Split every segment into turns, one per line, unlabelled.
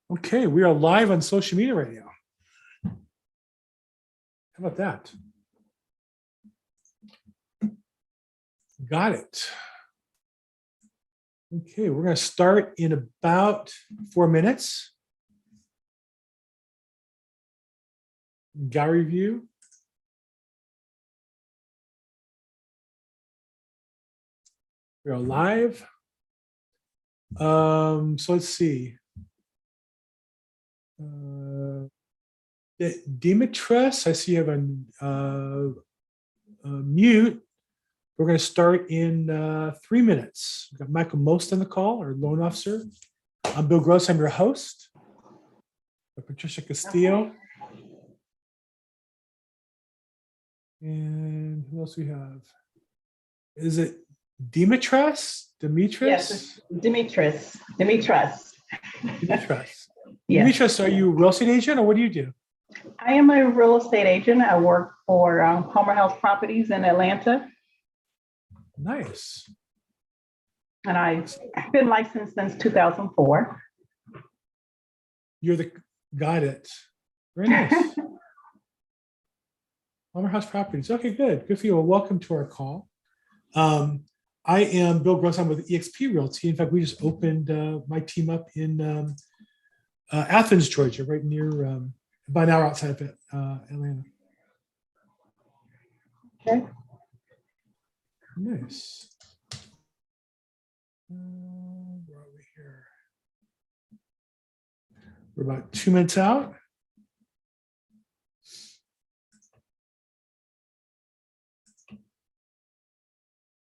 Okay, we are live on social media right now. How about that? Got it. Okay, we're going to start in about 4 minutes. Gallery view. We're live. So let's see. Demetrius, I see you have a mute. We're going to start in 3 minutes. We've got Michael Most on the call, our loan officer. I'm Bill Gross. I'm your host. Patricia Castillo.
Okay.
And who else we have? Is it Demetrius? Demetrius?
Yes, Demetrius.
Demetrius.
Yes.
Demetrius, are you a real estate agent or what do you do?
I am a real estate agent. I work for Homer House Properties in Atlanta,
Nice.
and I've been licensed since 2004.
Got it. Very nice. Homer House Properties. Okay, good. Good for you. Well, welcome to our call. I am Bill Gross. I'm with eXp Realty. In fact, we just opened my team up in Athens, Georgia, right near, about an hour outside of Atlanta.
Okay.
Nice. Where are we here? We're about 2 minutes out.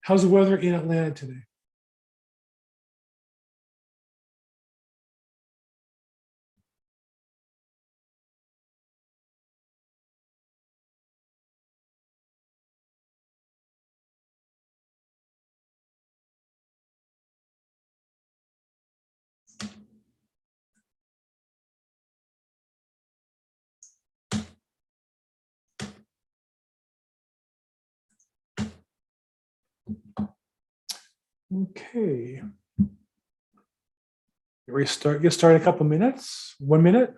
How's the weather in Atlanta today? Okay. Get started in a couple minutes. 1 minute.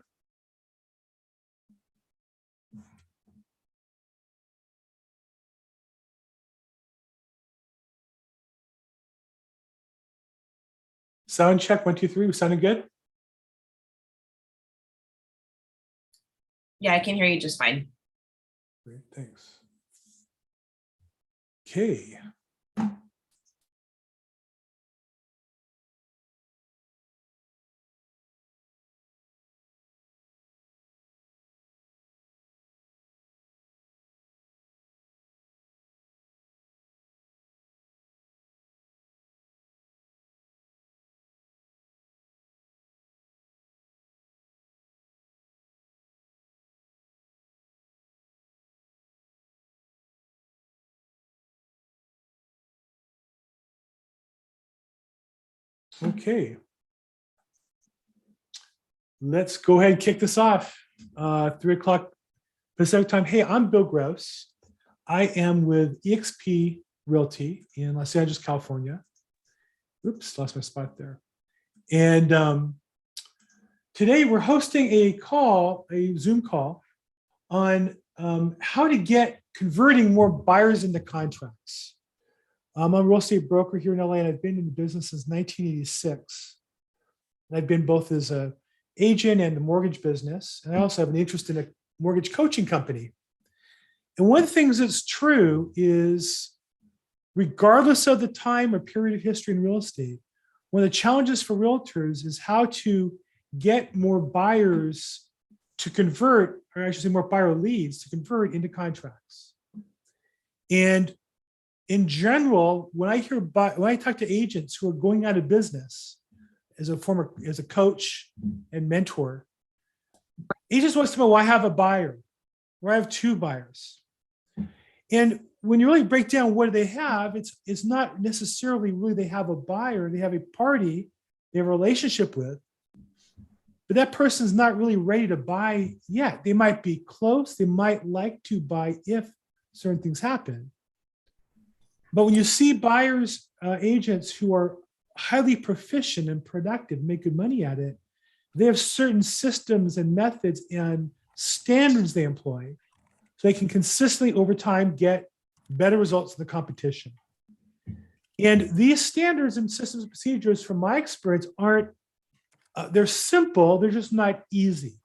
Sound check, 1, 2, 3. We sounding good?
Yeah, I can hear you just fine.
Great, thanks. Okay. Okay. Let's go ahead and kick this off. 3 o'clock Pacific time. Hey, I'm Bill Gross. I am with eXp Realty in Los Angeles, California. Oops, lost my spot there. And today we're hosting a Zoom call on how to get converting more buyers into contracts. I'm a real estate broker here in LA, and I've been in the business since 1986. And I've been both as an agent and the mortgage business. And I also have an interest in a mortgage coaching company. And one of the things that's true is, regardless of the time or period of history in real estate, one of the challenges for realtors is how to get more buyers to convert, or I should say more buyer leads to convert into contracts. And in general, when I talk to agents who are going out of business as a coach and mentor, agents wants to know, well, I have a buyer, or I have 2 buyers. And when you really break down what do they have, it's not necessarily really they have a buyer, they have a party they have a relationship with, but that person's not really ready to buy yet. They might be close, they might like to buy if certain things happen. But when you see buyers, agents who are highly proficient and productive, make good money at it, they have certain systems and methods and standards they employ so they can consistently over time get better results in the competition. And these standards and systems and procedures, from my experience, aren't, they're simple, they're just not easy.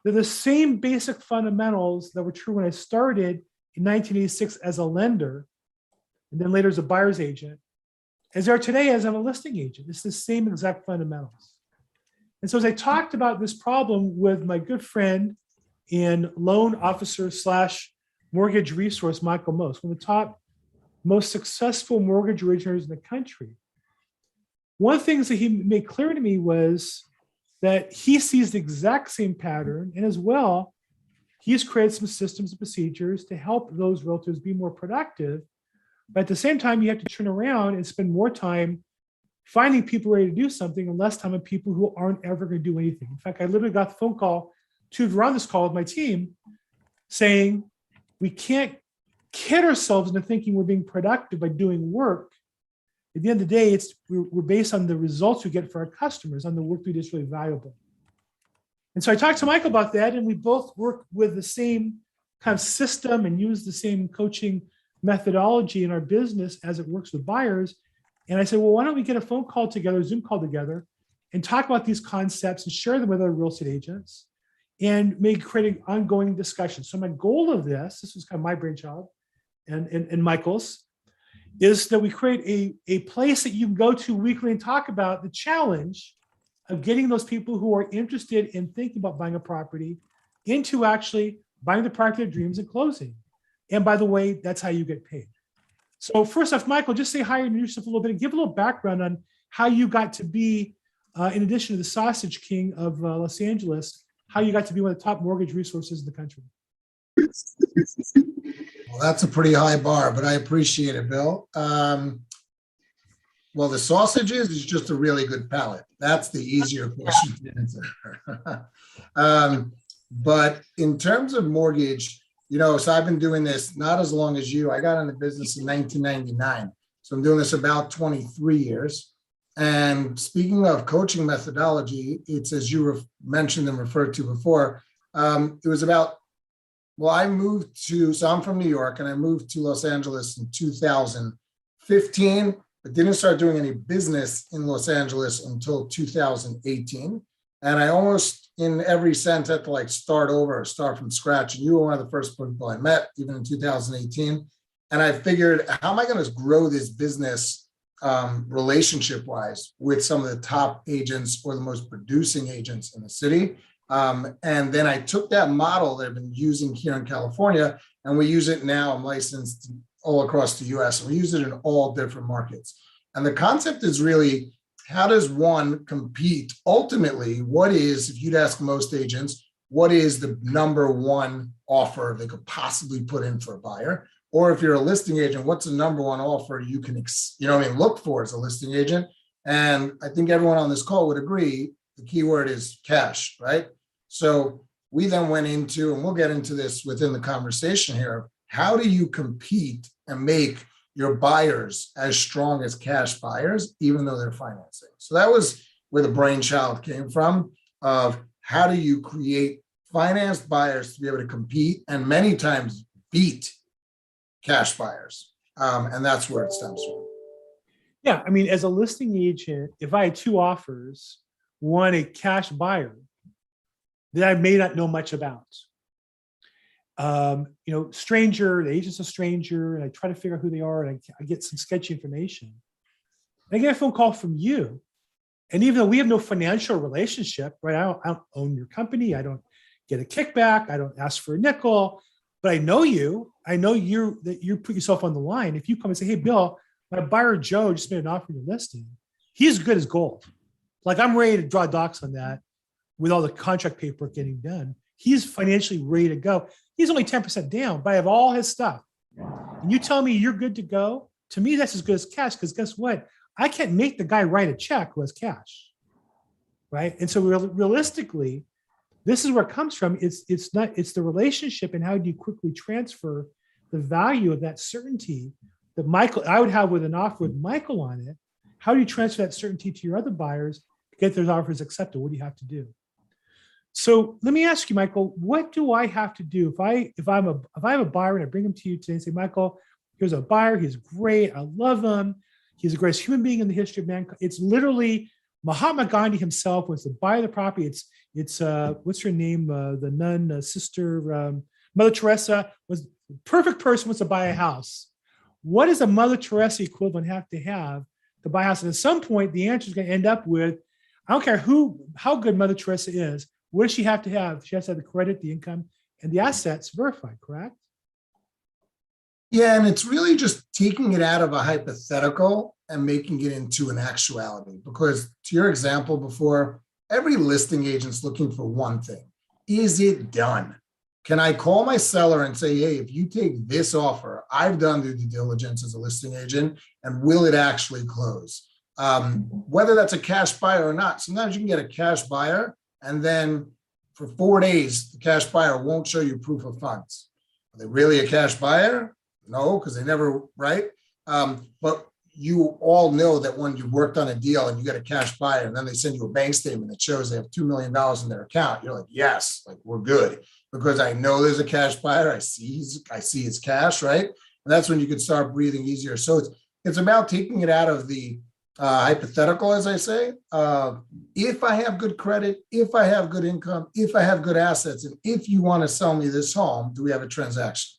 They're the same basic fundamentals that were true when I started in 1986 as a lender, and then later as a buyer's agent, as they are today as I'm a listing agent. It's the same exact fundamentals. And so as I talked about this problem with my good friend and loan officer / mortgage resource, Michael Most, one of the top most successful mortgage originators in the country, one of the things that he made clear to me was that he sees the exact same pattern, and as well, he's created some systems and procedures to help those realtors be more productive. But at the same time, you have to turn around and spend more time finding people ready to do something and less time on people who aren't ever going to do anything. In fact, I literally got the phone call around this call with my team saying, we can't kid ourselves into thinking we're being productive by doing work. At the end of the day, we're based on the results we get for our customers, on the work we do is really valuable. And so I talked to Michael about that, and we both work with the same kind of system and use the same coaching methodology in our business as it works with buyers. And I said, well, why don't we get a phone call together, Zoom call together, and talk about these concepts and share them with other real estate agents and maybe creating ongoing discussions. So my goal of this was kind of my brainchild and Michael's, is that we create a place that you can go to weekly and talk about the challenge of getting those people who are interested in thinking about buying a property into actually buying the property of their dreams and closing. And by the way, that's how you get paid. So first off, Michael, just say hi and introduce yourself a little bit and give a little background on how you got to be, in addition to the Sausage King of Los Angeles, how you got to be one of the top mortgage resources in the country.
Well, that's a pretty high bar, but I appreciate it, Bill. Well, the sausages is just a really good palate. That's the easier question to answer. But in terms of mortgage, so I've been doing this not as long as you. I got in the business in 1999. So I'm doing this about 23 years. And speaking of coaching methodology, it's as you mentioned and referred to before, it was about, well, so I'm from New York and I moved to Los Angeles in 2015, but didn't start doing any business in Los Angeles until 2018. And I almost in every sense had to start over, start from scratch. And you were one of the first people I met, even in 2018. And I figured, how am I going to grow this business relationship-wise with some of the top agents or the most producing agents in the city? And then I took that model that I've been using here in California, and we use it now. I'm licensed all across the US, and we use it in all different markets. And the concept is really, how does one compete? Ultimately, if you'd ask most agents, what is the number one offer they could possibly put in for a buyer? Or if you're a listing agent, what's the number one offer you can, look for as a listing agent? And I think everyone on this call would agree, the key word is cash, right? So we then went into, and we'll get into this within the conversation here, how do you compete and make your buyers as strong as cash buyers, even though they're financing? So that was where the brainchild came from, of how do you create financed buyers to be able to compete and many times beat cash buyers. And that's where it stems from.
Yeah, I mean, as a listing agent, if I had two offers, one a cash buyer that I may not know much about, stranger, the agent's a stranger, and I try to figure out who they are, and I get some sketchy information. And I get a phone call from you, and even though we have no financial relationship, right? I don't own your company. I don't get a kickback. I don't ask for a nickel, but I know you. I know that you put yourself on the line. If you come and say, "Hey, Bill, my buyer Joe just made an offer on your listing," he's good as gold. I'm ready to draw docs on that with all the contract paperwork getting done. He's financially ready to go. He's only 10% down, but I have all his stuff. And you tell me you're good to go, to me, that's as good as cash, because guess what? I can't make the guy write a check who has cash, right? And so realistically, this is where it comes from. It's the relationship and how do you quickly transfer the value of that certainty that I would have with an offer with Michael on it. How do you transfer that certainty to your other buyers? get those offers accepted? What do you have to do? So let me ask you, Michael, what do I have to do if I have a buyer and I bring him to you today and say, Michael, here's a buyer, he's great, I love him, he's the greatest human being in the history of mankind. It's literally Mahatma Gandhi himself wants to buy the property. It's what's her name? The nun, sister, Mother Teresa was the perfect person wants to buy a house. What does a Mother Teresa equivalent have to buy a house? And at some point, the answer is going to end up with, I don't care how good Mother Teresa is, what does she have to have? She has to have the credit, the income, and the assets verified, correct?
Yeah, and it's really just taking it out of a hypothetical and making it into an actuality. Because to your example before, every listing agent's looking for one thing. Is it done? Can I call my seller and say, hey, if you take this offer, I've done the due diligence as a listing agent, and will it actually close? Whether that's a cash buyer or not. Sometimes you can get a cash buyer, and then for 4 days, the cash buyer won't show you proof of funds. Are they really a cash buyer? No, because they never, right? But you all know that when you worked on a deal and you get a cash buyer and then they send you a bank statement that shows they have $2 million in their account, you're like, yes, like we're good. Because I know there's a cash buyer, I see his cash, right? And that's when you can start breathing easier. So it's about taking it out of the hypothetical, as I say. If I have good credit, if I have good income, if I have good assets, and if you want to sell me this home, do we have a transaction?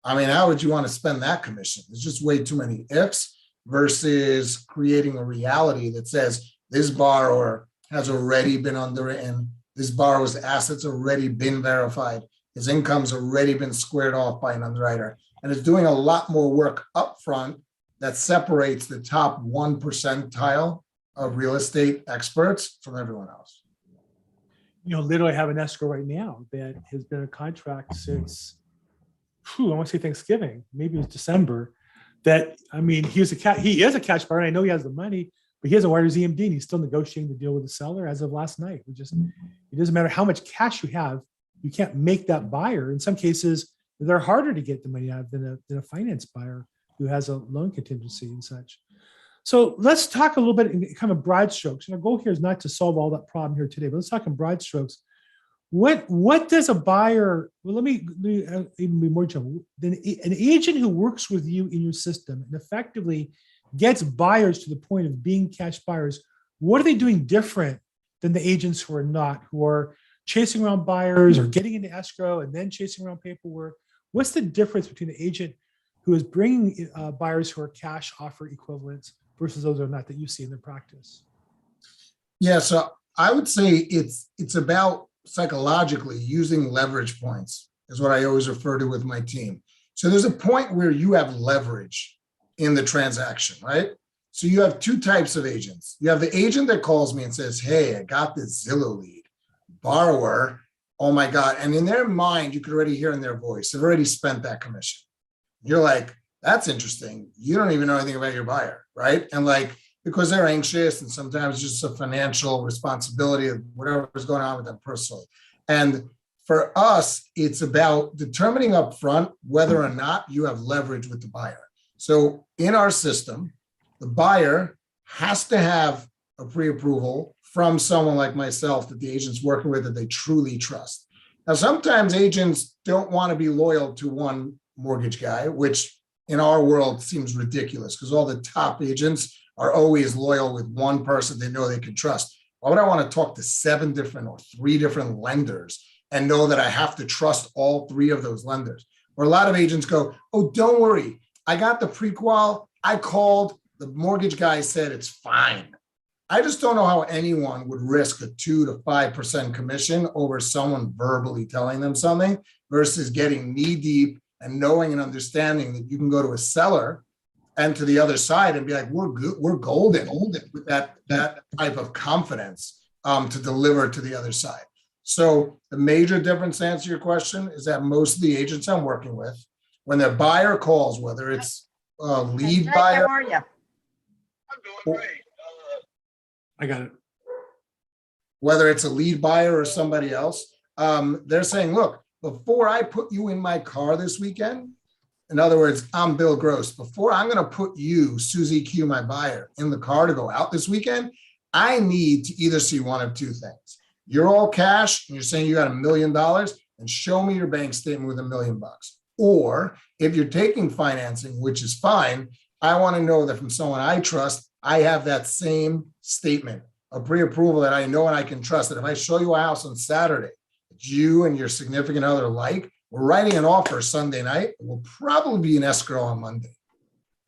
I mean, how would you want to spend that commission? There's just way too many ifs versus creating a reality that says this borrower has already been underwritten, this borrower's assets already been verified, his income's already been squared off by an underwriter, and is doing a lot more work upfront that separates the top 1 percentile of real estate experts from everyone else.
You know, literally have an escrow right now that has been a contract since, I want to say Thanksgiving, maybe it was December. That, I mean, he is a cash buyer, and I know he has the money, but he has a wired EMD, and he's still negotiating the deal with the seller as of last night. It doesn't matter how much cash you have, you can't make that buyer. In some cases, they're harder to get the money out of than a finance buyer who has a loan contingency and such. So let's talk a little bit in kind of broad strokes. And our goal here is not to solve all that problem here today, but let's talk in broad strokes. What does a buyer, well, let me even be more general. An agent who works with you in your system and effectively gets buyers to the point of being cash buyers, what are they doing different than the agents who are not, who are chasing around buyers or getting into escrow and then chasing around paperwork? What's the difference between the agent who is bringing buyers who are cash offer equivalents versus those who are not, that you see in their practice?
Yeah, so I would say it's about psychologically using leverage points is what I always refer to with my team. So there's a point where you have leverage in the transaction, right? So you have two types of agents. You have the agent that calls me and says, hey, I got this Zillow lead. Borrower, oh my God. And in their mind, you could already hear in their voice, they've already spent that commission. You're like, that's interesting. You don't even know anything about your buyer, right? And like, because they're anxious and sometimes just a financial responsibility of whatever's going on with them personally. And for us, it's about determining upfront whether or not you have leverage with the buyer. So in our system, the buyer has to have a pre-approval from someone like myself that the agent's working with that they truly trust. Now, sometimes agents don't want to be loyal to one mortgage guy, which in our world seems ridiculous because all the top agents are always loyal with one person they know they can trust. Why would I want to talk to 7 different or 3 different lenders and know that I have to trust all 3 of those lenders? Or a lot of agents go, oh, don't worry. I got the pre-qual. I called. The mortgage guy said it's fine. I just don't know how anyone would risk a 2 to 5% commission over someone verbally telling them something versus getting knee deep and knowing and understanding that you can go to a seller and to the other side and be like, we're good, we're golden with that type of confidence to deliver to the other side. So the major difference, to answer your question, is that most of the agents I'm working with, when their buyer calls, whether it's a lead
Jake,
buyer,
how are you?
I'm doing great.
I got it.
whether it's a lead buyer or somebody else, they're saying, look, before I put you in my car this weekend, in other words, I'm Bill Gross, before I'm going to put you, Susie Q, my buyer, in the car to go out this weekend, I need to either see one of two things. You're all cash and you're saying you got $1 million, and show me your bank statement with $1 million. Or if you're taking financing, which is fine, I want to know that from someone I trust, I have that same statement, a pre-approval that I know and I can trust, that if I show you a house on Saturday that you and your significant other like, we're writing an offer Sunday night, it will probably be an escrow on Monday.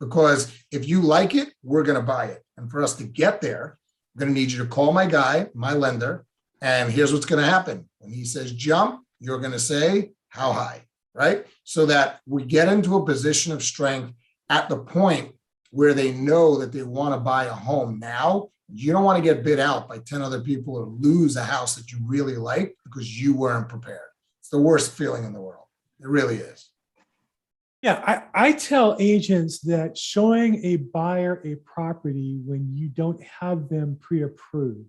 Because if you like it, we're going to buy it. And for us to get there, I'm going to need you to call my guy, my lender, and here's what's going to happen. When he says jump, you're going to say how high, right? So that we get into a position of strength at the point where they know that they want to buy a home now. You don't want to get bid out by 10 other people or lose a house that you really like because you weren't prepared. It's the worst feeling in the world. It really is.
Yeah, I tell agents that showing a buyer a property when you don't have them pre-approved,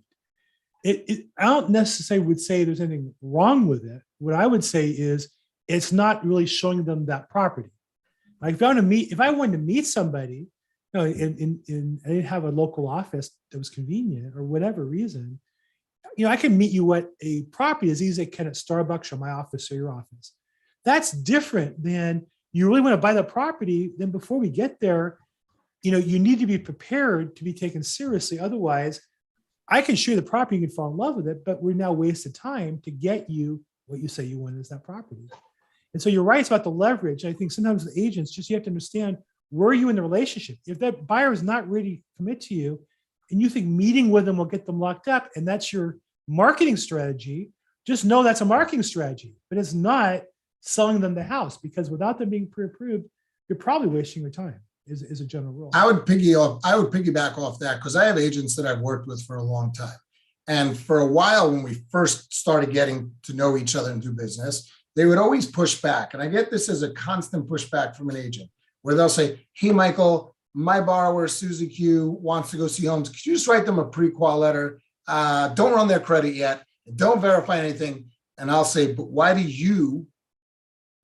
I don't necessarily would say there's anything wrong with it. What I would say is it's not really showing them that property. Like if I wanted to meet somebody, you know, I didn't have a local office that was convenient or whatever reason, you know, I can meet you at a property as easy as I can at Starbucks or my office or your office. That's different than you really want to buy the property. Then before we get there, you know, you need to be prepared to be taken seriously. Otherwise, I can show you the property, you can fall in love with it, but we're now wasted time to get you what you say you want is that property. And so you're right, it's about the leverage. I think sometimes the agents, just you have to understand, where are you in the relationship? If that buyer is not ready to commit to you and you think meeting with them will get them locked up and that's your marketing strategy, just know that's a marketing strategy, but it's not selling them the house, because without them being pre-approved, you're probably wasting your time is a general rule.
I would piggyback off that because I have agents that I've worked with for a long time. And for a while, when we first started getting to know each other and do business, they would always push back. And I get this as a constant pushback from an agent where they'll say, hey, Michael, my borrower, Susie Q, wants to go see homes. Could you just write them a pre-qual letter? Don't run their credit yet. Don't verify anything. And I'll say, but why do you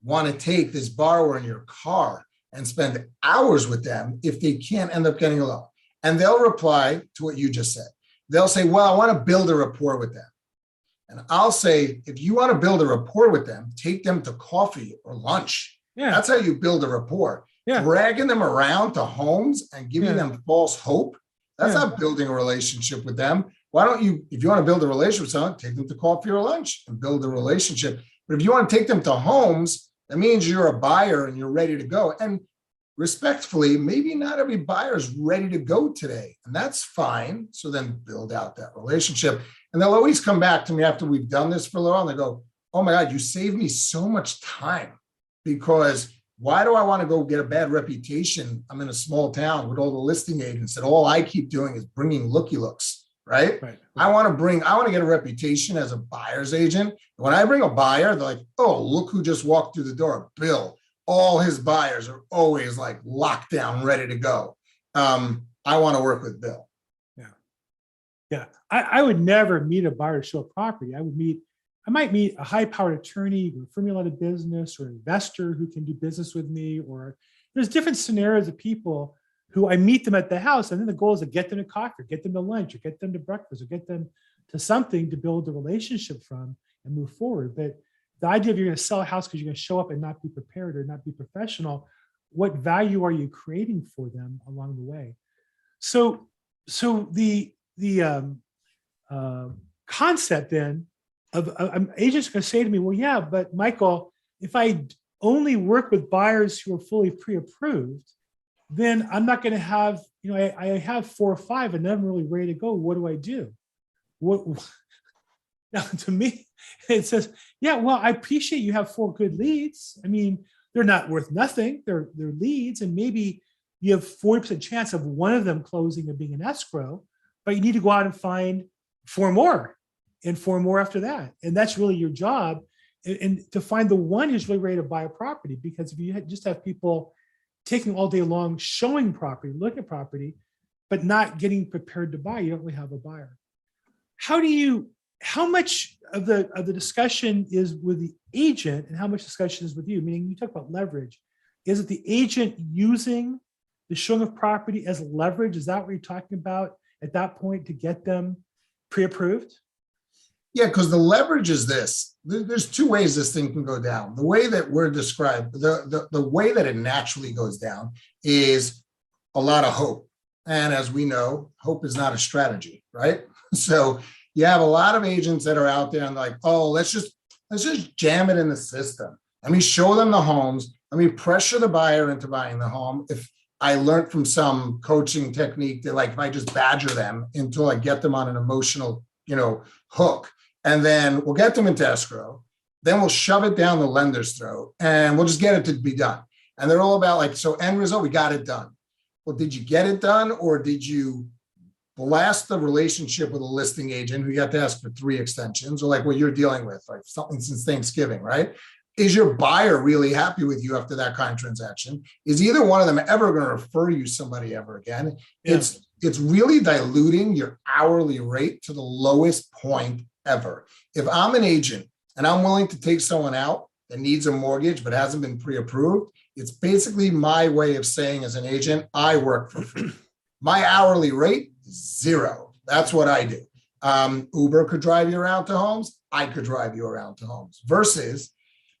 want to take this borrower in your car and spend hours with them if they can't end up getting a loan? And they'll reply to what you just said. They'll say, well, I want to build a rapport with them. And I'll say, if you want to build a rapport with them, take them to coffee or lunch.
Yeah.
That's how you build a rapport.
Yeah.
Dragging them around to homes and giving them false hope, that's
Yeah.
not building a relationship with them. Why don't you, if you want to build a relationship with someone, take them to coffee or lunch and build a relationship. But if you want to take them to homes, that means you're a buyer and you're ready to go. And respectfully, maybe not every buyer is ready to go today, and that's fine. So then build out that relationship. And they'll always come back to me after we've done this for a little while, and they go, oh my God, you saved me so much time, because why do I want to go get a bad reputation? I'm in a small town with all the listing agents that all I keep doing is bringing looky looks, right? I want to get a reputation as a buyer's agent. When I bring a buyer, they're like, oh, look who just walked through the door, Bill. All his buyers are always like locked down, ready to go. I want to work with Bill.
Yeah. I would never meet a buyer to show a property. I might meet a high-powered attorney who refer me a lot of business, or investor who can do business with me, or there's different scenarios of people who I meet them at the house. And then the goal is to get them to coffee, or get them to lunch, or get them to breakfast, or get them to something to build the relationship from and move forward. But the idea of you're going to sell a house because you're going to show up and not be prepared or not be professional, what value are you creating for them along the way? So the concept then of agents are going to say to me, well, yeah, but Michael, if I only work with buyers who are fully pre-approved, then I'm not going to have, I have 4 or 5 and none of them really ready to go. What do I do? Now, to me, it says, yeah, well, I appreciate you have 4 good leads. I mean, they're not worth nothing. They're leads. And maybe you have 40% chance of one of them closing and being an escrow, but you need to go out and find 4 more and 4 more after that. And that's really your job. And to find the one who's really ready to buy a property, because if you just have people taking all day long, showing property, looking at property, but not getting prepared to buy, you don't really have a buyer. How much of the discussion is with the agent and how much discussion is with you? Meaning, you talk about leverage. Is it the agent using the showing of property as leverage? Is that what you're talking about? at that point to get them pre-approved?
Yeah, because the leverage is this. There's two ways this thing can go down. The way that we're described, the way that it naturally goes down is a lot of hope. And as we know, hope is not a strategy, right? So you have a lot of agents that are out there and like, oh, let's just jam it in the system. Let me show them the homes. Let me pressure the buyer into buying the home. If I learned from some coaching technique that like, if I just badger them until I get them on an emotional, hook, and then we'll get them into escrow, then we'll shove it down the lender's throat and we'll just get it to be done. And they're all about like, so end result, we got it done. Well, did you get it done or did you blast the relationship with a listing agent who you got to ask for 3 extensions or like what you're dealing with, like something since Thanksgiving, right? Is your buyer really happy with you after that kind of transaction? Is either one of them ever going to refer you somebody ever again?
Yeah.
It's really diluting your hourly rate to the lowest point ever. If I'm an agent and I'm willing to take someone out that needs a mortgage but hasn't been pre-approved, it's basically my way of saying as an agent, I work for free. My hourly rate is 0. That's what I do. Uber could drive you around to homes. I could drive you around to homes versus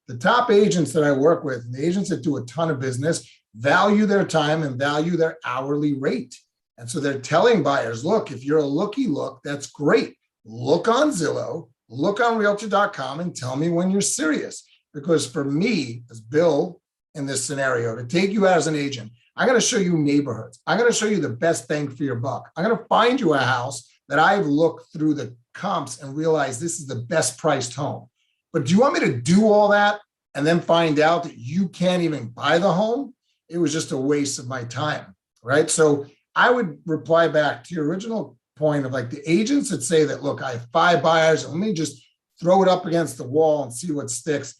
the top agents that I work with, the agents that do a ton of business, value their time and value their hourly rate. And so they're telling buyers, look, if you're a looky look, that's great. Look on Zillow, look on realtor.com and tell me when you're serious. Because for me, as Bill in this scenario, to take you out as an agent, I'm going to show you neighborhoods. I'm going to show you the best bang for your buck. I'm going to find you a house that I've looked through the comps and realized this is the best priced home. But do you want me to do all that and then find out that you can't even buy the home? It was just a waste of my time, right? So I would reply back to your original point of like the agents that say that, look, I have 5 buyers and let me just throw it up against the wall and see what sticks.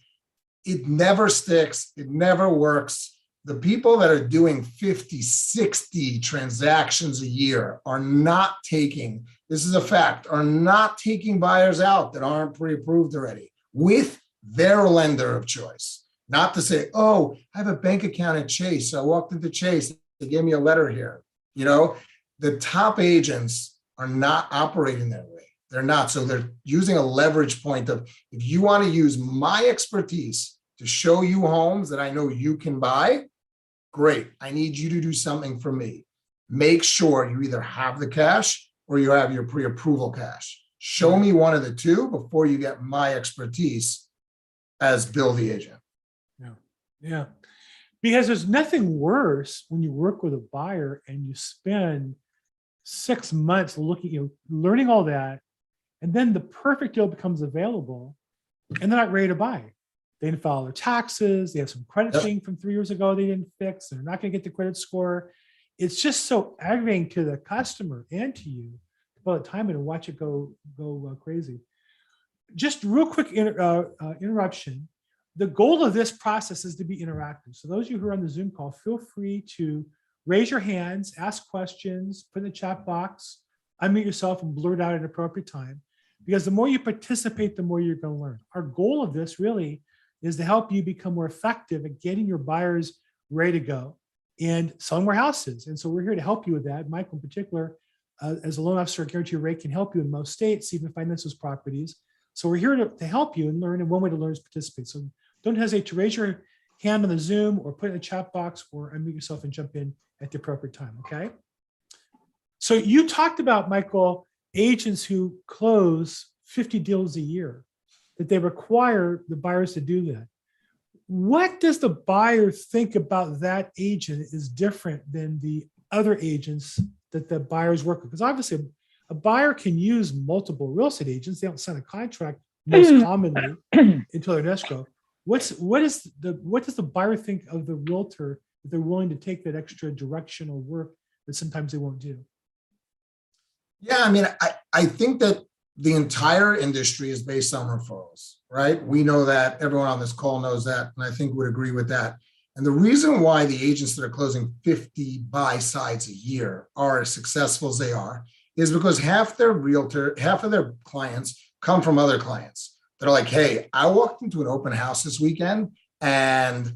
It never sticks. It never works. The people that are doing 50, 60 transactions a year are not taking, this is a fact, are not taking buyers out that aren't pre-approved already with their lender of choice. Not to say, oh, I have a bank account at Chase. So I walked into Chase. They gave me a letter here. The top agents are not operating that way. They're not. So they're using a leverage point of, if you want to use my expertise to show you homes that I know you can buy, great. I need you to do something for me. Make sure you either have the cash or you have your pre-approval cash. Show me one of the two before you get my expertise as Bill the agent.
Yeah. Because there's nothing worse when you work with a buyer and you spend 6 months looking, learning all that, and then the perfect deal becomes available and they're not ready to buy. They didn't file their taxes. They have some credit thing from 3 years ago they didn't fix. They're not going to get the credit score. It's just so aggravating to the customer and to you to put time in and watch it go crazy. Just real quick interruption. The goal of this process is to be interactive. So those of you who are on the Zoom call, feel free to raise your hands, ask questions, put in the chat box, unmute yourself and blurt out at an appropriate time. Because the more you participate, the more you're going to learn. Our goal of this really is to help you become more effective at getting your buyers ready to go and selling more houses. And so we're here to help you with that. Michael in particular, as a loan officer, guarantee rate can help you in most states, even finance those properties. So we're here to help you and learn. And one way to learn is participate. So don't hesitate to raise your hand on the Zoom or put it in the chat box or unmute yourself and jump in at the appropriate time, okay? So you talked about, Michael, agents who close 50 deals a year, that they require the buyers to do that. What does the buyer think about that agent is different than the other agents that the buyers work with? Because obviously a buyer can use multiple real estate agents. They don't sign a contract most commonly until they're in escrow. What does the buyer think of the realtor if they're willing to take that extra directional work that sometimes they won't do?
Yeah, I mean, I think that the entire industry is based on referrals, right? We know that, everyone on this call knows that, and I think would agree with that. And the reason why the agents that are closing 50 buy sides a year are as successful as they are is because half of their clients come from other clients. They're like, hey, I walked into an open house this weekend and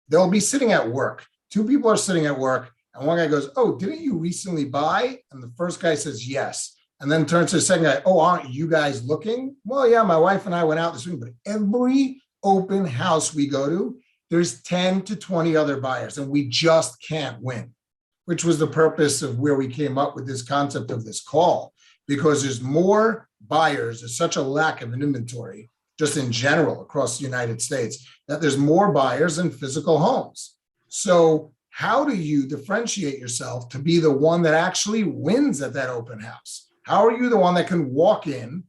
they'll be sitting at work. 2 people are sitting at work And one guy goes, oh, didn't you recently buy? And the first guy says, yes. And then turns to the second guy, oh, aren't you guys looking? Well, yeah, my wife and I went out this week, but every open house we go to, there's 10 to 20 other buyers, and we just can't win, which was the purpose of where we came up with this concept of this call, because there's more buyers. There's such a lack of an inventory just in general across the United States that there's more buyers than physical homes. So how do you differentiate yourself to be the one that actually wins at that open house? How are you the one that can walk in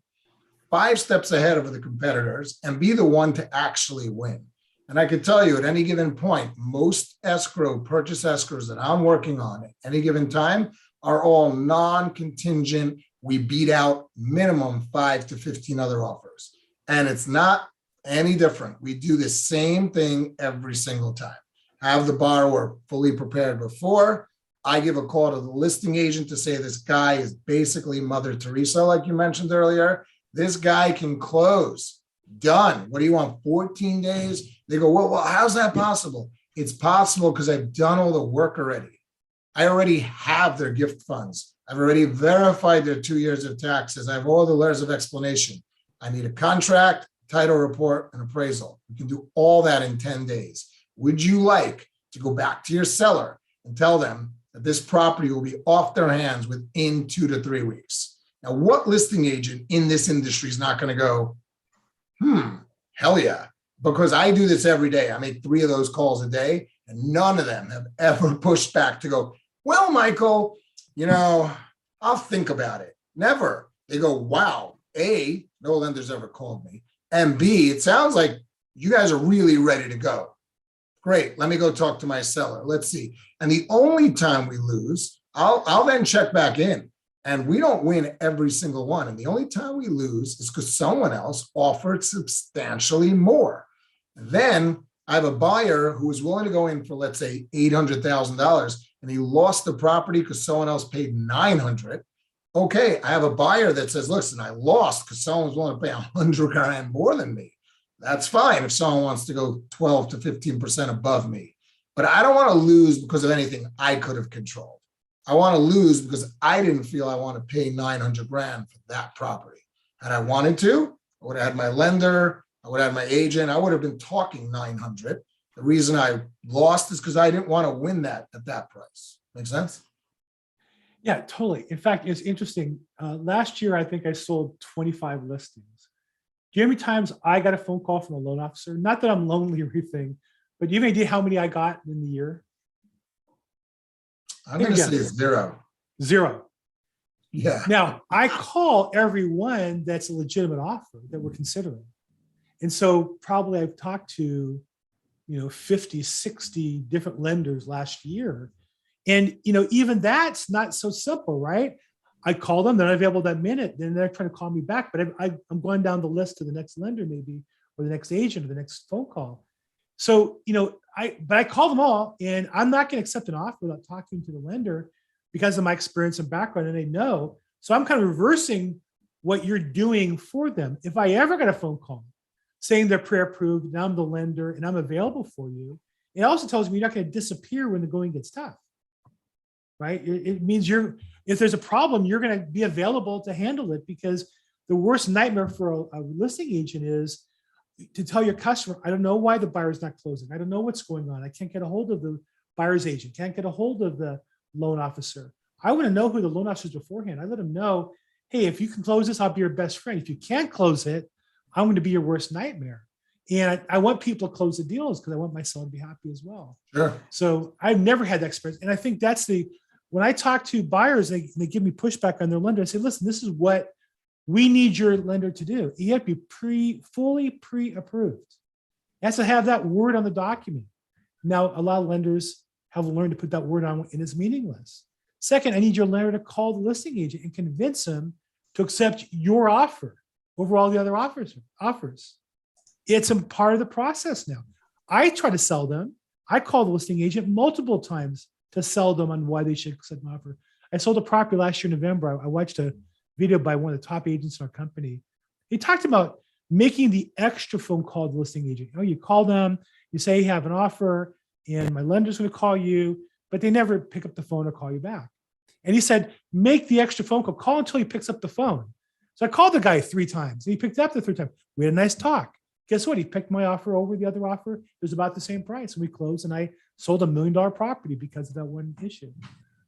5 steps ahead of the competitors and be the one to actually win? And I could tell you at any given point, most purchase escrows that I'm working on at any given time are all non-contingent. We beat out minimum 5 to 15 other offers. And it's not any different. We do the same thing every single time. Have the borrower fully prepared before. I give a call to the listing agent to say this guy is basically Mother Teresa, like you mentioned earlier. This guy can close. Done. What do you want? 14 days? They go, well, how's that possible? It's possible because I've done all the work already. I already have their gift funds. I've already verified their 2 years of taxes. I have all the letters of explanation. I need a contract, title report, and appraisal. We can do all that in 10 days. Would you like to go back to your seller and tell them that this property will be off their hands within 2 to 3 weeks? Now, what listing agent in this industry is not going to go, hell yeah, because I do this every day. I make 3 of those calls a day, and none of them have ever pushed back to go, well, Michael, I'll think about it. Never. They go, wow, A, no lender's ever called me. And B, it sounds like you guys are really ready to go. Great. Let me go talk to my seller. Let's see. And the only time we lose, I'll then check back in. And we don't win every single one. And the only time we lose is because someone else offered substantially more. Then I have a buyer who was willing to go in for, let's say, $800,000, and he lost the property because someone else paid $900,000. Okay, I have a buyer that says, listen, I lost because someone was willing to pay $100,000 more than me. That's fine if someone wants to go 12 to 15% above me. But I don't want to lose because of anything I could have controlled. I want to lose because I didn't feel I want to pay $900,000 for that property. Had I wanted to, I would have had my lender, I would have had my agent, I would have been talking $900,000. The reason I lost is because I didn't want to win that at that price. Make sense?
Yeah, totally. In fact, it's interesting. Last year, I think I sold 25 listings. Do you know how many times I got a phone call from a loan officer? Not that I'm lonely or anything, but do you have any idea how many I got in the year?
I'm going to say 0.
0.
Yeah.
Now, I call everyone that's a legitimate offer that we're considering. And so probably I've talked to, 50, 60 different lenders last year. And, even that's not so simple, right? I call them, they're not available that minute. Then they're trying to call me back, but I'm going down the list to the next lender maybe, or the next agent or the next phone call. So, I call them all, and I'm not going to accept an offer without talking to the lender because of my experience and background, and they know. So I'm kind of reversing what you're doing for them. If I ever got a phone call saying they're pre-approved and I'm the lender and I'm available for you, it also tells me you're not going to disappear when the going gets tough, right? It means if there's a problem, you're going to be available to handle it, because the worst nightmare for a listing agent is to tell your customer, I don't know why the buyer's not closing. I don't know what's going on. I can't get a hold of the buyer's agent, can't get a hold of the loan officer. I want to know who the loan officer is beforehand. I let them know, hey, if you can close this, I'll be your best friend. If you can't close it, I'm going to be your worst nightmare. And I want people to close the deals because I want my seller to be happy as well.
Sure.
So I've never had that experience. And I think that's when I talk to buyers, they give me pushback on their lender. I say, listen, this is what we need your lender to do. You have to be fully pre-approved. It has to have that word on the document. Now, a lot of lenders have learned to put that word on and it's meaningless. Second, I need your lender to call the listing agent and convince them to accept your offer over all the other offers. It's a part of the process now. I try to sell them. I call the listing agent multiple times to sell them on why they should accept an offer. I sold a property last year in November. I watched a video by one of the top agents in our company. He talked about making the extra phone call to the listing agent. You call them, you say you have an offer, and my lender's going to call you. but they never pick up the phone or call you back. And he said, make the extra phone call until he picks up the phone. So I called the guy 3 times and he picked up the 3rd time. We had a nice talk. Guess what? He picked my offer over the other offer. It was about the same price. And we closed and I sold $1 million property because of that one issue.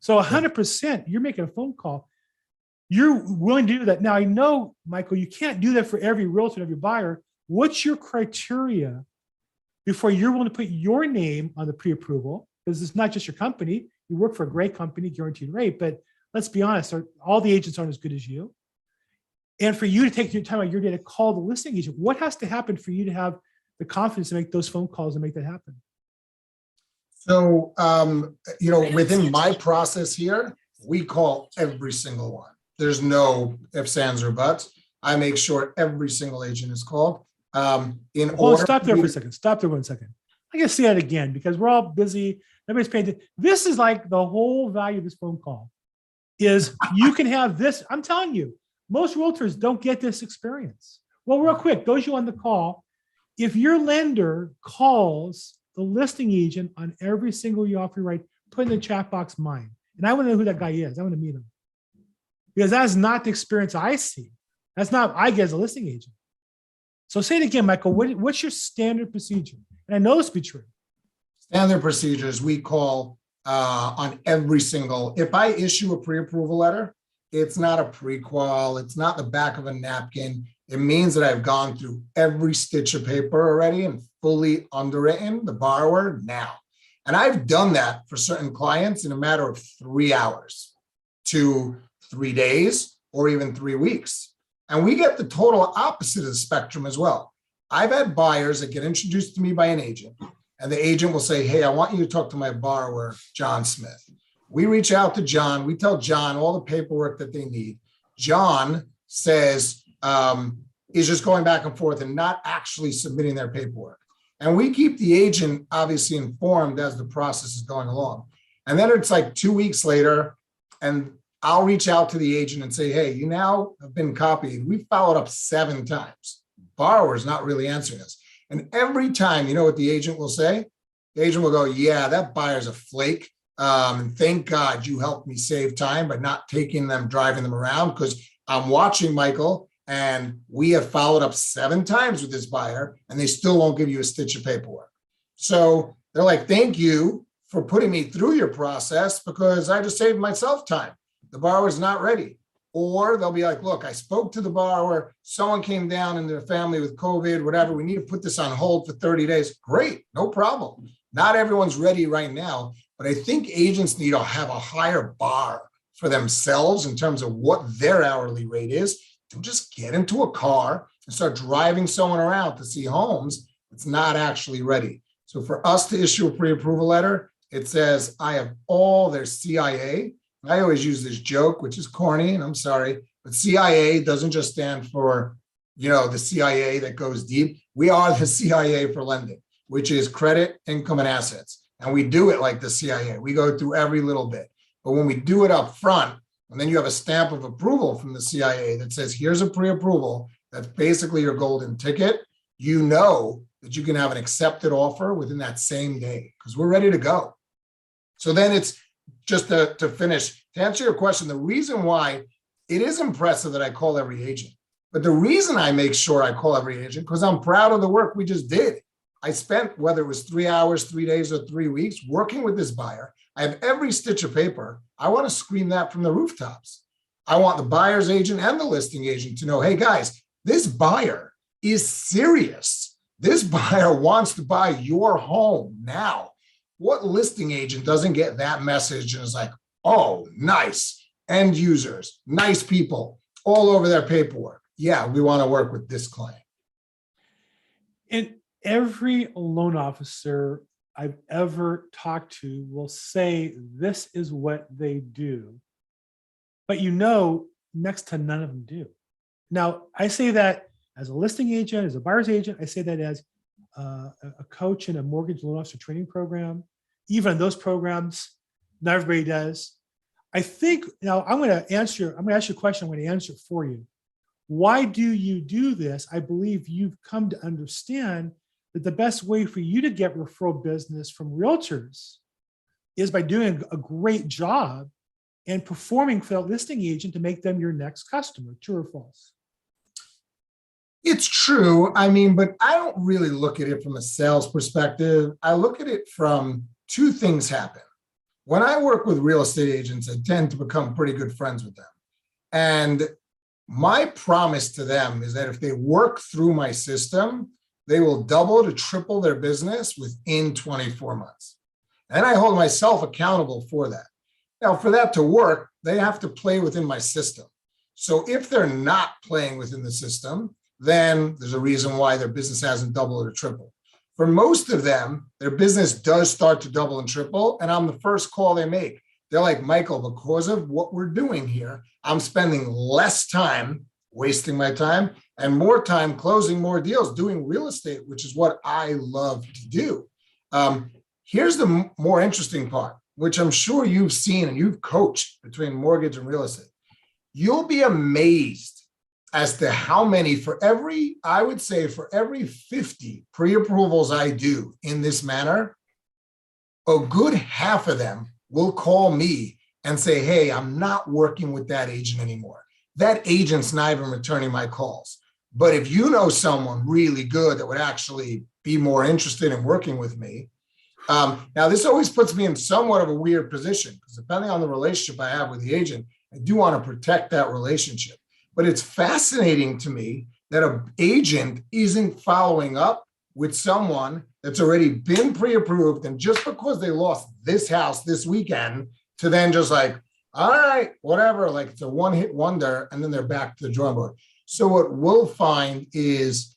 So 100%, you're making a phone call. You're willing to do that. Now, I know, Michael, you can't do that for every realtor and every buyer. What's your criteria before you're willing to put your name on the pre-approval? Because it's not just your company. You work for a great company, guaranteed rate. But let's be honest, all the agents aren't as good as you. And for you to take your time out of your day to call the listing agent, what has to happen for you to have the confidence to make those phone calls and make that happen?
So, within my process here, we call every single one. There's no ifs, ands, or buts. I make sure every single agent is called.
Stop there for a second. Stop there 1 second. I gotta say that again because we're all busy. Everybody's paying attention. This is like the whole value of this phone call is you can have this. I'm telling you, most realtors don't get this experience. Well, real quick, those you on the call, if your lender calls the listing agent on every single you offer right, put in the chat box mine. And I want to know who that guy is. I want to meet him. Because that's not the experience I see. That's not I get as a listing agent. So say it again, Michael. What's your standard procedure? And I know this to be true.
Standard procedures we call on every single. If I issue a pre-approval letter, it's not a pre-qual. It's not the back of a napkin. It means that I've gone through every stitch of paper already and fully underwritten the borrower now. And I've done that for certain clients in a matter of 3 hours to 3 days or even 3 weeks. And we get the total opposite of the spectrum as well. I've had buyers that get introduced to me by an agent, and the agent will say, hey, I want you to talk to my borrower, John Smith. We reach out to John. We tell John all the paperwork that they need. John says, is just going back and forth and not actually submitting their paperwork. And we keep the agent obviously informed as the process is going along. And then it's like 2 weeks later, and I'll reach out to the agent and say, hey, you now have been copied. We followed up 7 times. Borrower's not really answering us. And every time, you know what the agent will say? The agent will go, yeah, that buyer's a flake. And thank God you helped me save time by not taking them, driving them around, because I'm watching, Michael, and we have followed up 7 times with this buyer and they still won't give you a stitch of paperwork. So they're like, thank you for putting me through your process because I just saved myself time. The borrower's not ready. Or they'll be like, look, I spoke to the borrower. Someone came down in their family with COVID, whatever. We need to put this on hold for 30 days. Great, no problem. Not everyone's ready right now, but I think agents need to have a higher bar for themselves in terms of what their hourly rate is. To just get into a car and start driving someone around to see homes. It's not actually ready. So for us to issue a pre-approval letter, it says I have all their CIA. I always use this joke, which is corny, and I'm sorry, but CIA doesn't just stand for, the CIA that goes deep. We are the CIA for lending, which is credit, income, and assets. And we do it like the CIA. We go through every little bit. But when we do it up front, and then you have a stamp of approval from the CIA that says, here's a pre-approval, that's basically your golden ticket, you know that you can have an accepted offer within that same day because we're ready to go. So then it's just to finish, to answer your question, the reason why it is impressive that I call every agent, but the reason I make sure I call every agent, because I'm proud of the work we just did. I spent, whether it was 3 hours, 3 days, or 3 weeks working with this buyer. I have every stitch of paper. I want to scream that from the rooftops. I want the buyer's agent and the listing agent to know, hey guys, this buyer is serious. This buyer wants to buy your home now. What listing agent doesn't get that message and is like, oh, nice, end users, nice people, all over their paperwork. Yeah, we want to work with this client.
And every loan officer I've ever talked to will say this is what they do. But next to none of them do. Now, I say that as a listing agent, as a buyer's agent, I say that as a coach in a mortgage loan officer training program. Even those programs, not everybody does. I think, now I'm going to ask you a question, I'm going to answer it for you. Why do you do this? I believe you've come to understand that the best way for you to get referral business from realtors is by doing a great job and performing for that listing agent to make them your next customer. True or false?
It's true. I mean, but I don't really look at it from a sales perspective. I look at it from two things happen. When I work with real estate agents, I tend to become pretty good friends with them. And my promise to them is that if they work through my system, they will double to triple their business within 24 months. And I hold myself accountable for that. Now, for that to work, they have to play within my system. So if they're not playing within the system, then there's a reason why their business hasn't doubled or tripled. For most of them, their business does start to double and triple, and I'm the first call they make. They're like, Michael, because of what we're doing here, I'm spending less time wasting my time and more time closing more deals, doing real estate, which is what I love to do. Here's the more interesting part, which I'm sure you've seen and you've coached between mortgage and real estate. You'll be amazed as to how many, I would say for every 50 pre-approvals I do in this manner, a good half of them will call me and say, hey, I'm not working with that agent anymore. That agent's not even returning my calls. But if you know someone really good that would actually be more interested in working with me, now this always puts me in somewhat of a weird position because depending on the relationship I have with the agent, I do want to protect that relationship. But it's fascinating to me that an agent isn't following up with someone that's already been pre-approved, and just because they lost this house this weekend to then just like, all right, whatever, like it's a one-hit wonder, and then they're back to the drawing board. So what we'll find is,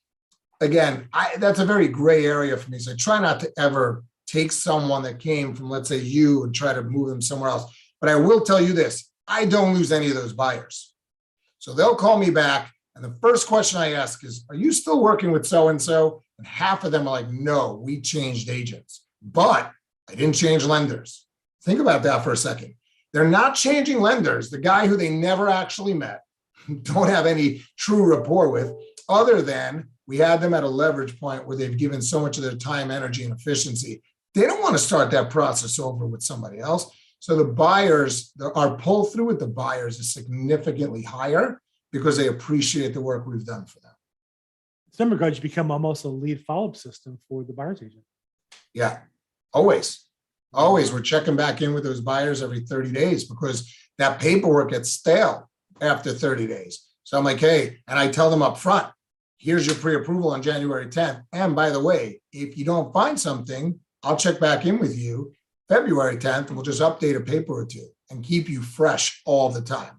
again, that's a very gray area for me. So I try not to ever take someone that came from, let's say, you and try to move them somewhere else. But I will tell you this, I don't lose any of those buyers. So they'll call me back, and the first question I ask is, are you still working with so-and-so? And half of them are like, no, we changed agents, but I didn't change lenders. Think about that for a second. They're not changing lenders, the guy who they never actually met, don't have any true rapport with, other than we had them at a leverage point where they've given so much of their time, energy, and efficiency. They don't want to start that process over with somebody else. So the buyers, our pull through with the buyers is significantly higher because they appreciate the work we've done for them.
In some regards, you become almost a lead follow-up system for the buyer's agent.
Yeah, always. Always. We're checking back in with those buyers every 30 days because that paperwork gets stale after 30 days. So I'm like, hey, and I tell them up front, here's your pre-approval on January 10th. And by the way, if you don't find something, I'll check back in with you February 10th, and we'll just update a paper or two and keep you fresh all the time.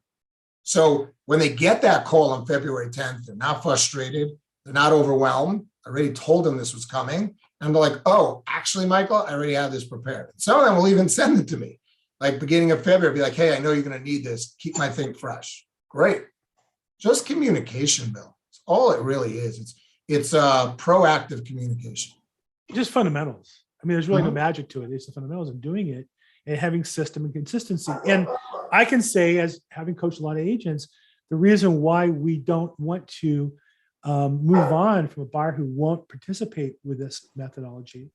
So when they get that call on February 10th, they're not frustrated. They're not overwhelmed. I already told them this was coming. And they're like, oh, actually, Michael, I already have this prepared. And some of them will even send it to me. Like beginning of February, be like, hey, I know you're going to need this. Keep my thing fresh. Great. Just communication, Bill. It's all it really is. It's proactive communication.
Just fundamentals. I mean, there's really no magic to it. It's the fundamentals of doing it and having system and consistency. And I can say, as having coached a lot of agents, the reason why we don't want to move on from a buyer who won't participate with this methodology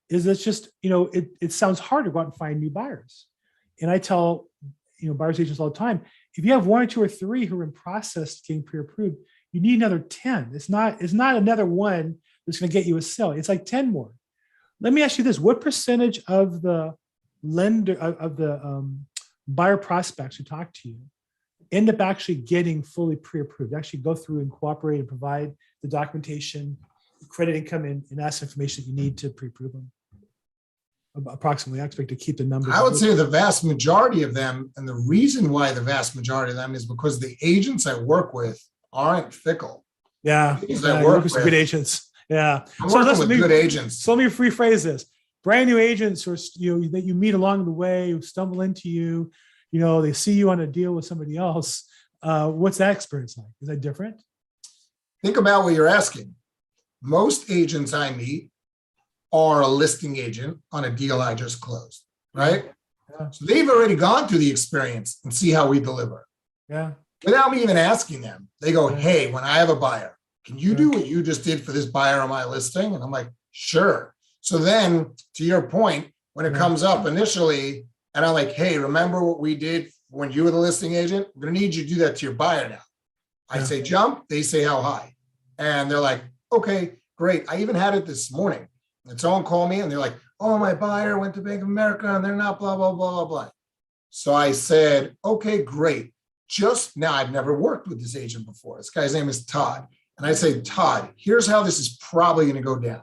is it's just, it sounds hard to go out and find new buyers. And I tell, buyers agents all the time, if you have one or two or three who are in process getting pre-approved, you need another 10. It's not another one that's going to get you a sale. It's like 10 more. Let me ask you this: what percentage of the buyer prospects who talk to you end up actually getting fully pre-approved, actually go through and cooperate and provide the documentation, credit, income, and asset information that you need to pre-approve them? Approximately, I expect to keep the numbers.
I would say the vast majority of them, and the reason why the vast majority of them is because the agents I work with aren't fickle.
Yeah,
I work with
some good agents. Yeah,
I'm working with good agents.
So let me rephrase this: brand new agents, or that you meet along the way, who stumble into you, they see you on a deal with somebody else. What's that experience like? Is that different?
Think about what you're asking. Most agents I meet are a listing agent on a deal I just closed, right?
Yeah.
So they've already gone through the experience and see how we deliver.
Yeah.
Without me even asking them, they go, hey, when I have a buyer, can you do what you just did for this buyer on my listing? And I'm like, sure. So then, to your point, when it
Yeah.
comes up initially. And I'm like, hey, remember what we did when you were the listing agent? We're going to need you to do that to your buyer now. I
Yeah.
say jump, they say how high. And they're like, okay, great. I even had it this morning. And someone called me and they're like, oh, my buyer went to Bank of America and they're not blah, blah, blah, blah, blah. So I said, okay, great. Just now, I've never worked with this agent before. This guy's name is Todd. And I say, Todd, here's how this is probably going to go down.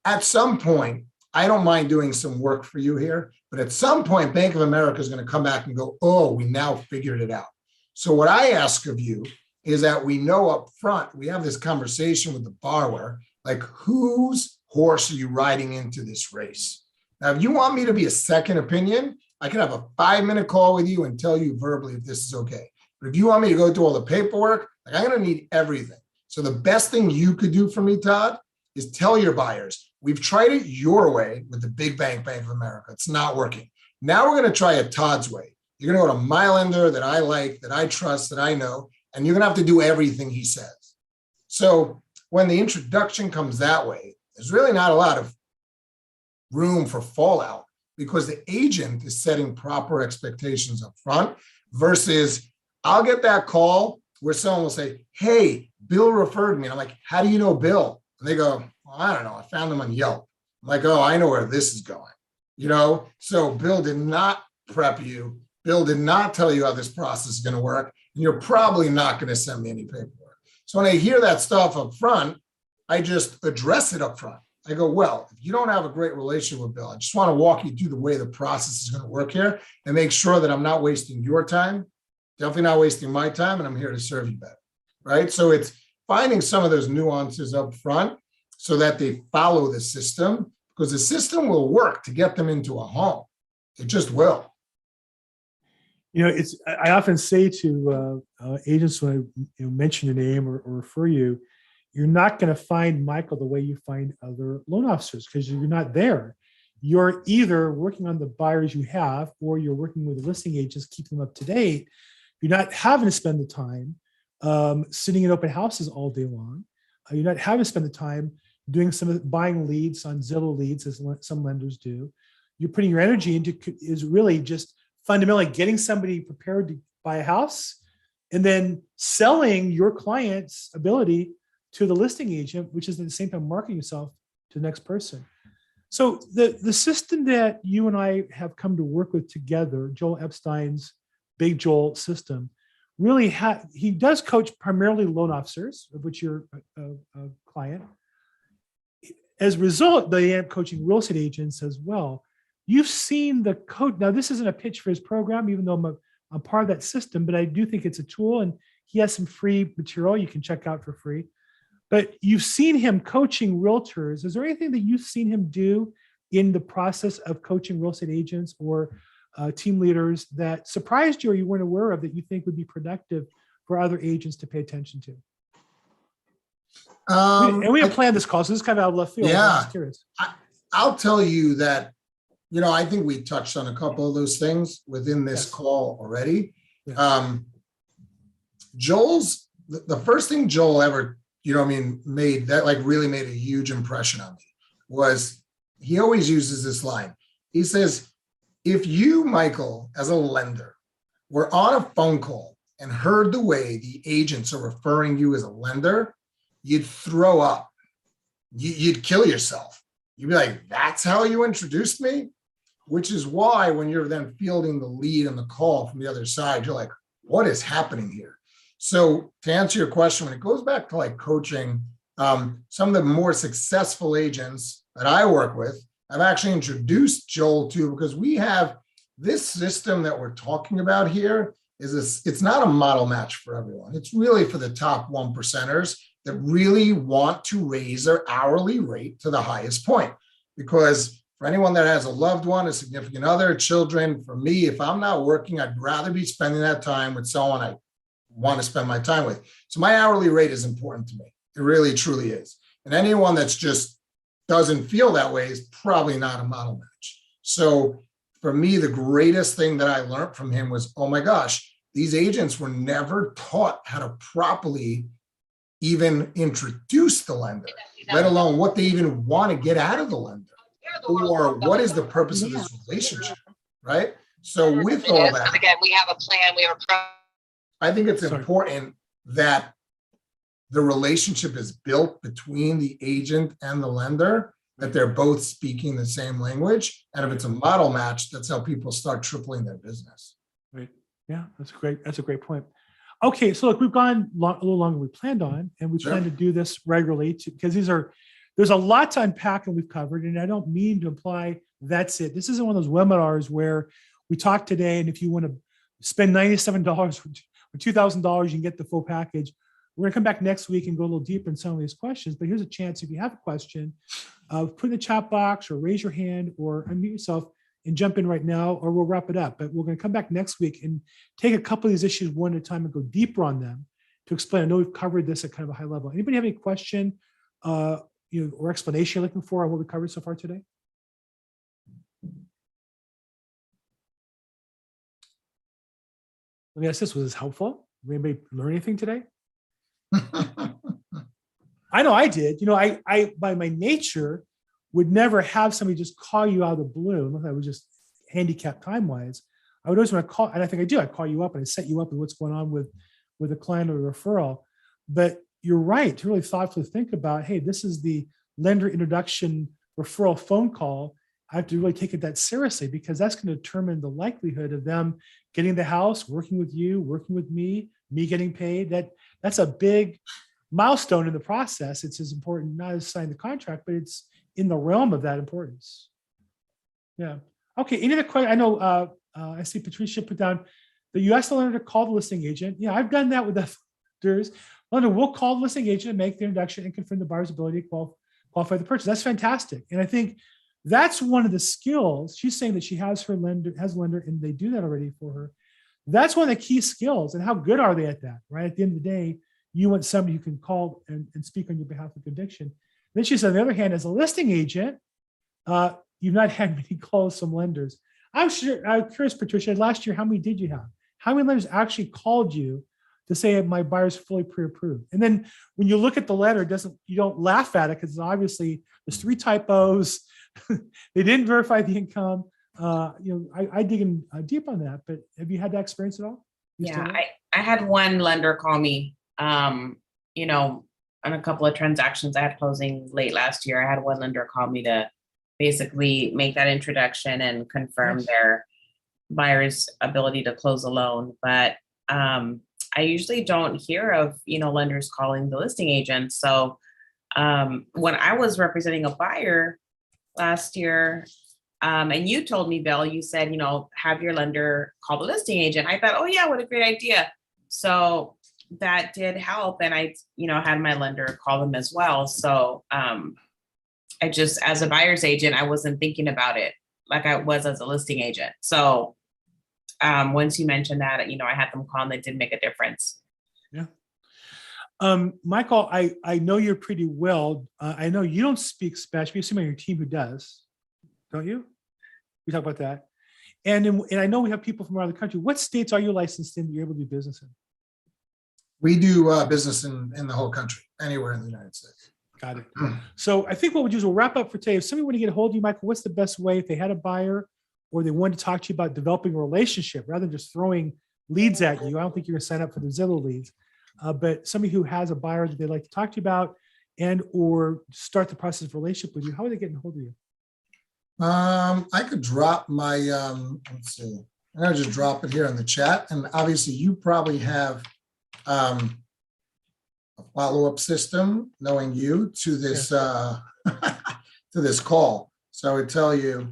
At some point, I don't mind doing some work for you here, but at some point, Bank of America is going to come back and go, oh, we now figured it out. So what I ask of you is that we know up front, we have this conversation with the borrower, like whose horse are you riding into this race? Now, if you want me to be a second opinion, I can have a 5-minute call with you and tell you verbally if this is okay. But if you want me to go through all the paperwork, like I'm going to need everything. So the best thing you could do for me, Todd, is tell your buyers, we've tried it your way with the big bank, Bank of America. It's not working. Now we're going to try it Todd's way. You're going to go to my lender that I like, that I trust, that I know, and you're going to have to do everything he says. So when the introduction comes that way, there's really not a lot of room for fallout because the agent is setting proper expectations up front versus I'll get that call where someone will say, hey, Bill referred me. And I'm like, how do you know Bill? And they go, well, I don't know. I found him on Yelp. I'm like, oh, I know where this is going. You know, so Bill did not prep you. Bill did not tell you how this process is going to work. And you're probably not going to send me any paperwork. So when I hear that stuff up front, I just address it up front. I go, well, if you don't have a great relationship with Bill, I just want to walk you through the way the process is going to work here and make sure that I'm not wasting your time, definitely not wasting my time, and I'm here to serve you better, right? So it's finding some of those nuances up front so that they follow the system because the system will work to get them into a home. It just will.
You know, I often say to agents when I mention your name or refer you, you're not going to find Michael the way you find other loan officers because you're not there. You're either working on the buyers you have or you're working with the listing agents, keep them up to date. You're not having to spend the time sitting in open houses all day long. You're not having to spend the time doing some of the buying leads on Zillow leads as some lenders do. You're putting your energy into is really just fundamentally getting somebody prepared to buy a house and then selling your client's ability to the listing agent, which is at the same time marketing yourself to the next person. So the system that you and I have come to work with together, Joel Epstein's Big Joel system, really he does coach primarily loan officers, of which you're a client. As a result, they am coaching real estate agents as well. You've seen the code. Now, this isn't a pitch for his program, even though I'm part of that system, but I do think it's a tool and he has some free material you can check out for free. But you've seen him coaching realtors. Is there anything that you've seen him do in the process of coaching real estate agents or team leaders that surprised you or you weren't aware of that you think would be productive for other agents to pay attention to? And we have planned this call, so this is kind of out of left field.
Yeah.
I'm just curious.
I'll tell you that, you know, I think we touched on a couple of those things within this call already.
Yeah.
The first thing Joel ever, you know what I mean, made that like really made a huge impression on me was he always uses this line. He says, if you, Michael, as a lender, were on a phone call and heard the way the agents are referring you as a lender, you'd throw up. You'd kill yourself. You'd be like, that's how you introduced me? Which is why when you're then fielding the lead and the call from the other side, you're like, what is happening here? So to answer your question, when it goes back to like coaching, some of the more successful agents that I work with, I've actually introduced Joel to because we have this system that we're talking about here it's not a model match for everyone. It's really for the top 1%ers that really want to raise their hourly rate to the highest point. Because for anyone that has a loved one, a significant other, children, for me, if I'm not working, I'd rather be spending that time with someone I want to spend my time with. So my hourly rate is important to me. It really, truly is. And anyone that's just doesn't feel that way is probably not a model match. So for me, the greatest thing that I learned from him was, oh my gosh, these agents were never taught how to properly even introduce the lender, let alone what they even want to get out of the lender. or what is the purpose of this relationship, right? So with all that,
again, we have a plan, we have a program.
I think it's
Sorry.
important that the relationship is built between the agent and the lender, that they're both speaking the same language. And if it's a model match, that's how people start tripling their business.
Right. Yeah, that's great. That's a great point. Okay, so look, we've gone a little longer than we planned on, and we plan to do this regularly because there's a lot to unpack and we've covered. And I don't mean to imply that's it. This isn't one of those webinars where we talk today, and if you want to spend $97 or $2,000, you can get the full package. We're gonna come back next week and go a little deeper in some of these questions, but here's a chance if you have a question, put in the chat box or raise your hand or unmute yourself and jump in right now, or we'll wrap it up. But we're gonna come back next week and take a couple of these issues one at a time and go deeper on them to explain. I know we've covered this at kind of a high level. Anybody have any question or explanation you're looking for on what we covered so far today? Let me ask this, was this helpful? Did anybody learn anything today? I know I did. I by my nature would never have somebody just call you out of the blue unless I was just handicapped time-wise. I would always want to call, and I think I do. I call you up and I set you up with what's going on with a client or a referral. But you're right to really thoughtfully think about, hey, this is the lender introduction referral phone call. I have to really take it that seriously because that's going to determine the likelihood of them getting the house, working with you, working with me getting paid. That's a big milestone in the process. It's as important, not as signing the contract, but it's in the realm of that importance. Yeah. Okay. Any other question? I know I see Patricia put down that you asked the lender to call the listing agent. Yeah, I've done that with others. Lender will call the listing agent and make the introduction and confirm the buyer's ability to qualify the purchase. That's fantastic. And I think that's one of the skills. She's saying that she has a lender, and they do that already for her. That's one of the key skills. And how good are they at that, right? At the end of the day, you want somebody who can call and speak on your behalf of conviction. Then she said, on the other hand, as a listing agent, you've not had many calls from lenders. I'm curious, Patricia, last year, how many did you have? How many lenders actually called you to say my buyer's fully pre-approved? And then when you look at the letter, you don't laugh at it because obviously there's 3 typos. They didn't verify the income. I dig in deep on that, but have you had that experience at all?
Yeah, I had one lender call me, on a couple of transactions I had closing late last year. I had one lender call me to basically make that introduction and confirm their buyer's ability to close a loan. But I usually don't hear of, lenders calling the listing agent. So when I was representing a buyer last year, and you told me, Bill, you said, have your lender call the listing agent. I thought, oh yeah, what a great idea. So that did help. And I, had my lender call them as well. So I just, as a buyer's agent, I wasn't thinking about it like I was as a listing agent. So once you mentioned that, I had them call and it did make a difference.
Yeah. Michael, I know you're pretty well. I know you don't speak Spanish, but you have somebody on your team who does, don't you? We talk about that. And I know we have people from around the country. What states are you licensed in that you're able to do business in?
We do business in the whole country, anywhere in the United States.
Got it. So I think what we'll do is we'll wrap up for today. If somebody want to get a hold of you, Michael, what's the best way if they had a buyer or they wanted to talk to you about developing a relationship rather than just throwing leads at you? I don't think you're going to sign up for the Zillow leads, but somebody who has a buyer that they'd like to talk to you about and or start the process of relationship with you, how are they getting a hold of you?
I could drop my, let's see, I'll just drop it here in the chat. And obviously you probably have a follow-up system knowing you to this, to this call. So I would tell you.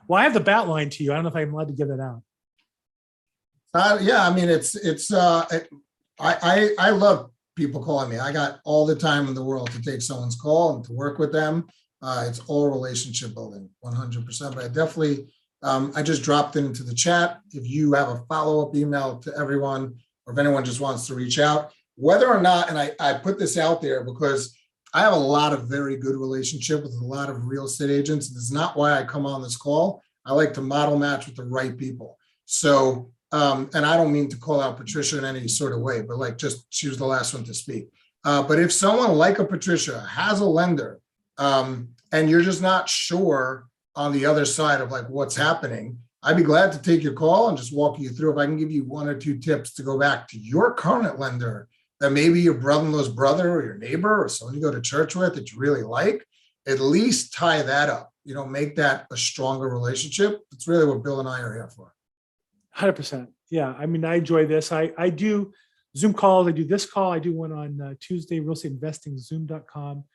Well, I have the bat line to you. I don't know if I'm allowed to give that out.
Yeah, I mean, I love people calling me. I got all the time in the world to take someone's call and to work with them. It's all relationship building, 100%. But I definitely, I just dropped it into the chat. If you have a follow-up email to everyone, or if anyone just wants to reach out, whether or not, and I put this out there because I have a lot of very good relationship with a lot of real estate agents. And it's not why I come on this call. I like to model match with the right people. So, and I don't mean to call out Patricia in any sort of way, but like just, she was the last one to speak. But if someone like a Patricia has a lender, and you're just not sure on the other side of like what's happening, I'd be glad to take your call and just walk you through. If I can give you 1 or 2 tips to go back to your current lender that maybe your brother-in-law's brother or your neighbor or someone you go to church with that you really like, at least tie that up, make that a stronger relationship. That's really what Bill and I are here for.
100%. Yeah. I mean, I enjoy this. I do Zoom calls. I do this call. I do one on Tuesday, real estate investing, zoom.com,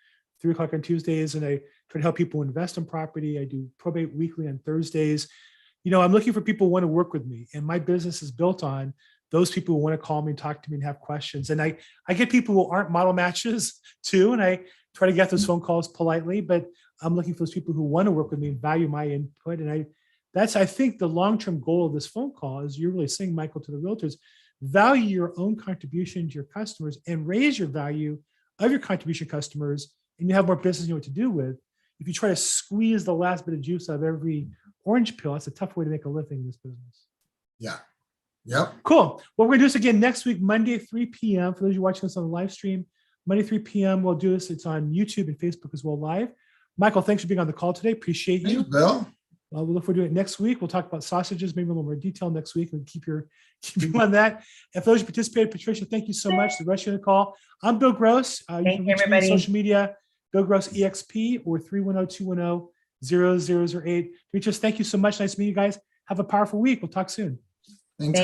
3:00 on Tuesdays. And I try to help people invest in property. I do probate weekly on Thursdays. I'm looking for people who want to work with me, and my business is built on those people who want to call me, talk to me, and have questions. And I get people who aren't model matches too, and I try to get those phone calls politely, but I'm looking for those people who want to work with me and value my input. And I think the long-term goal of this phone call is you're really saying, Michael, to the realtors, value your own contribution to your customers and raise your value of your contribution customers, and you have more business you know what to do with. If you try to squeeze the last bit of juice out of every orange peel, that's a tough way to make a living in this business.
Yeah. Yep.
Cool. Well, we're going to do this again next week, Monday, 3 p.m. For those of you watching us on the live stream, Monday, 3 p.m. We'll do this. It's on YouTube and Facebook as well live. Michael, thanks for being on the call today. Appreciate you.
Thanks, Bill.
We'll look forward to it next week. We'll talk about sausages, maybe a little more detail next week, and keep you on that. And for those who participated, Patricia, thank you so much. The rest of the call. I'm Bill Gross. You
Thank
can
you,
reach me on
everybody.
social media, Bill Gross EXP, or 310-210-0008. Reach us. Thank you so much. Nice to meet you guys. Have a powerful week. We'll talk soon.
Thanks.